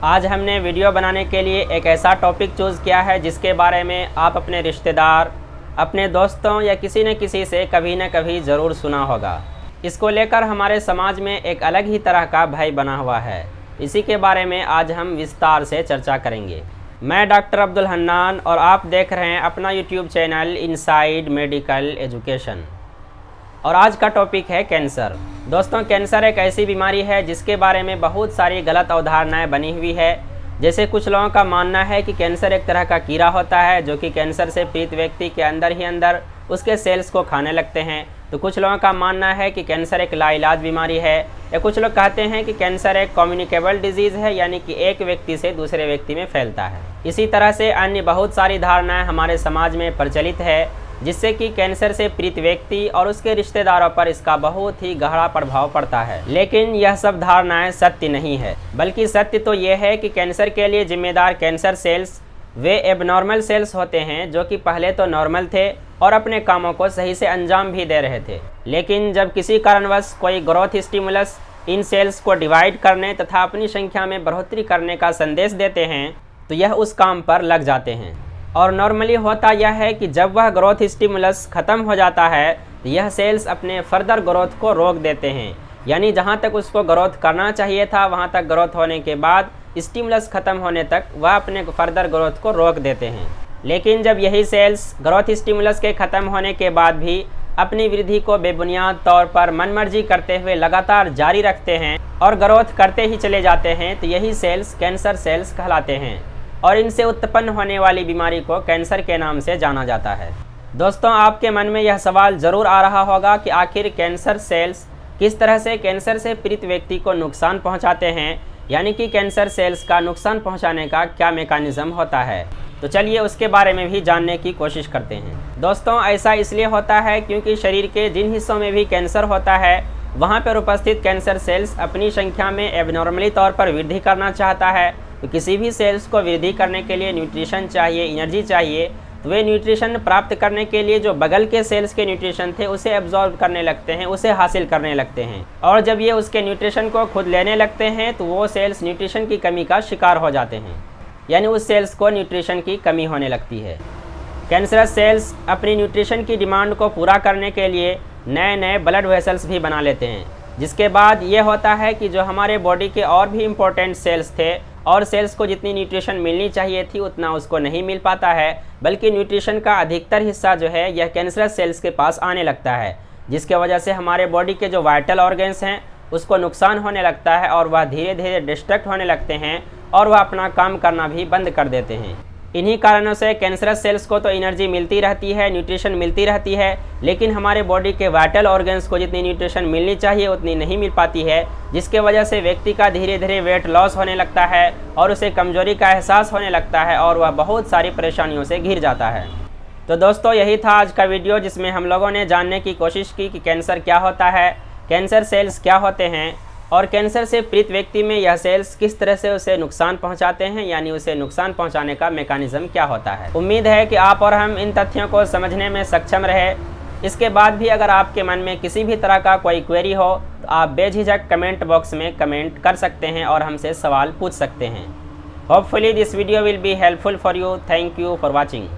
आज हमने वीडियो बनाने के लिए एक ऐसा टॉपिक चूज़ किया है जिसके बारे में आप अपने रिश्तेदार, अपने दोस्तों या किसी न किसी से कभी न कभी ज़रूर सुना होगा। इसको लेकर हमारे समाज में एक अलग ही तरह का भय बना हुआ है। इसी के बारे में आज हम विस्तार से चर्चा करेंगे। मैं डॉक्टर अब्दुल हन्नान और आप देख रहे हैं अपना YouTube channel inside medical education. और आज का टॉपिक है कैंसर। दोस्तों, कैंसर एक ऐसी बीमारी है जिसके बारे में बहुत सारी गलत अवधारणाएं बनी हुई है। जैसे कुछ लोगों का मानना है कि कैंसर एक तरह का कीड़ा होता है जो कि कैंसर से पीड़ित व्यक्ति के अंदर ही अंदर उसके सेल्स को खाने लगते हैं। तो कुछ लोगों का मानना है कि कैंसर एक लाइलाज बीमारी है, या कुछ लोग कहते हैं कि कैंसर एक कम्युनिकेबल डिजीज़ है, यानी कि एक व्यक्ति से दूसरे व्यक्ति में फैलता है। इसी तरह से अन्य बहुत सारी धारणाएं हमारे समाज में प्रचलित है, जिससे कि कैंसर से पीड़ित व्यक्ति और उसके रिश्तेदारों पर इसका बहुत ही गहरा प्रभाव पड़ता है। लेकिन यह सब धारणाएं सत्य नहीं है, बल्कि सत्य तो यह है कि कैंसर के लिए जिम्मेदार कैंसर सेल्स वे एबनॉर्मल सेल्स होते हैं जो कि पहले तो नॉर्मल थे और अपने कामों को सही से अंजाम भी दे रहे थे। लेकिन जब किसी कारणवश कोई ग्रोथ स्टिमुलस इन सेल्स को डिवाइड करने तथा अपनी संख्या में बढ़ोतरी करने का संदेश देते हैं तो यह उस काम पर लग जाते हैं। और नॉर्मली होता यह है कि जब वह ग्रोथ स्टिमुलस ख़त्म हो जाता है तो यह सेल्स अपने फर्दर ग्रोथ को रोक देते हैं, यानी जहाँ तक उसको ग्रोथ करना चाहिए था वहाँ तक ग्रोथ होने के बाद स्टिमुलस ख़त्म होने तक वह अपने फर्दर ग्रोथ को रोक देते हैं। लेकिन जब यही सेल्स ग्रोथ स्टिमुलस के ख़त्म होने के बाद भी अपनी वृद्धि को बेबुनियाद तौर पर मनमर्जी करते हुए लगातार जारी रखते हैं और ग्रोथ करते ही चले जाते हैं तो यही सेल्स कैंसर सेल्स कहलाते हैं और इनसे उत्पन्न होने वाली बीमारी को कैंसर के नाम से जाना जाता है। दोस्तों, आपके मन में यह सवाल ज़रूर आ रहा होगा कि आखिर कैंसर सेल्स किस तरह से कैंसर से पीड़ित व्यक्ति को नुकसान पहुंचाते हैं, यानी कि कैंसर सेल्स का नुकसान पहुंचाने का क्या मेकानिज़्म होता है। तो चलिए उसके बारे में भी जानने की कोशिश करते हैं। दोस्तों, ऐसा इसलिए होता है क्योंकि शरीर के जिन हिस्सों में भी कैंसर होता है वहाँ पर उपस्थित कैंसर सेल्स अपनी संख्या में एबनॉर्मली तौर पर वृद्धि करना चाहता है। तो किसी भी सेल्स को वृद्धि करने के लिए न्यूट्रिशन चाहिए, एनर्जी चाहिए। तो वे न्यूट्रिशन प्राप्त करने के लिए जो बगल के सेल्स के न्यूट्रिशन थे उसे एब्जॉर्ब करने लगते हैं, उसे हासिल करने लगते हैं। और जब ये उसके न्यूट्रिशन को खुद लेने लगते हैं तो वो सेल्स न्यूट्रिशन की कमी का शिकार हो जाते हैं, यानी उस सेल्स को न्यूट्रिशन की कमी होने लगती है। कैंसरस सेल्स अपनी न्यूट्रिशन की डिमांड को पूरा करने के लिए नए नए ब्लड वेसल्स भी बना लेते हैं, जिसके बाद ये होता है कि जो हमारे बॉडी के और भी इम्पोर्टेंट सेल्स थे और सेल्स को जितनी न्यूट्रिशन मिलनी चाहिए थी उतना उसको नहीं मिल पाता है, बल्कि न्यूट्रिशन का अधिकतर हिस्सा जो है यह कैंसरस सेल्स के पास आने लगता है, जिसके वजह से हमारे बॉडी के जो वाइटल ऑर्गन्स हैं उसको नुकसान होने लगता है और वह धीरे धीरे डिस्ट्रक्ट होने लगते हैं और वह अपना काम करना भी बंद कर देते हैं। इन्हीं कारणों से कैंसरस सेल्स को तो एनर्जी मिलती रहती है, न्यूट्रिशन मिलती रहती है, लेकिन हमारे बॉडी के वाइटल ऑर्गन्स को जितनी न्यूट्रिशन मिलनी चाहिए उतनी नहीं मिल पाती है, जिसके वजह से व्यक्ति का धीरे धीरे वेट लॉस होने लगता है और उसे कमजोरी का एहसास होने लगता है और वह बहुत सारी परेशानियों से घिर जाता है। तो दोस्तों, यही था आज का वीडियो जिसमें हम लोगों ने जानने की कोशिश की कि कैंसर क्या होता है, कैंसर सेल्स क्या होते हैं और कैंसर से पीड़ित व्यक्ति में यह सेल्स किस तरह से उसे नुकसान पहुंचाते हैं, यानी उसे नुकसान पहुंचाने का मेकानिज़्म क्या होता है। उम्मीद है कि आप और हम इन तथ्यों को समझने में सक्षम रहे। इसके बाद भी अगर आपके मन में किसी भी तरह का कोई क्वेरी हो तो आप बेझिझक कमेंट बॉक्स में कमेंट कर सकते हैं और हमसे सवाल पूछ सकते हैं। Hopefully this video will be helpful for you. Thank you for watching.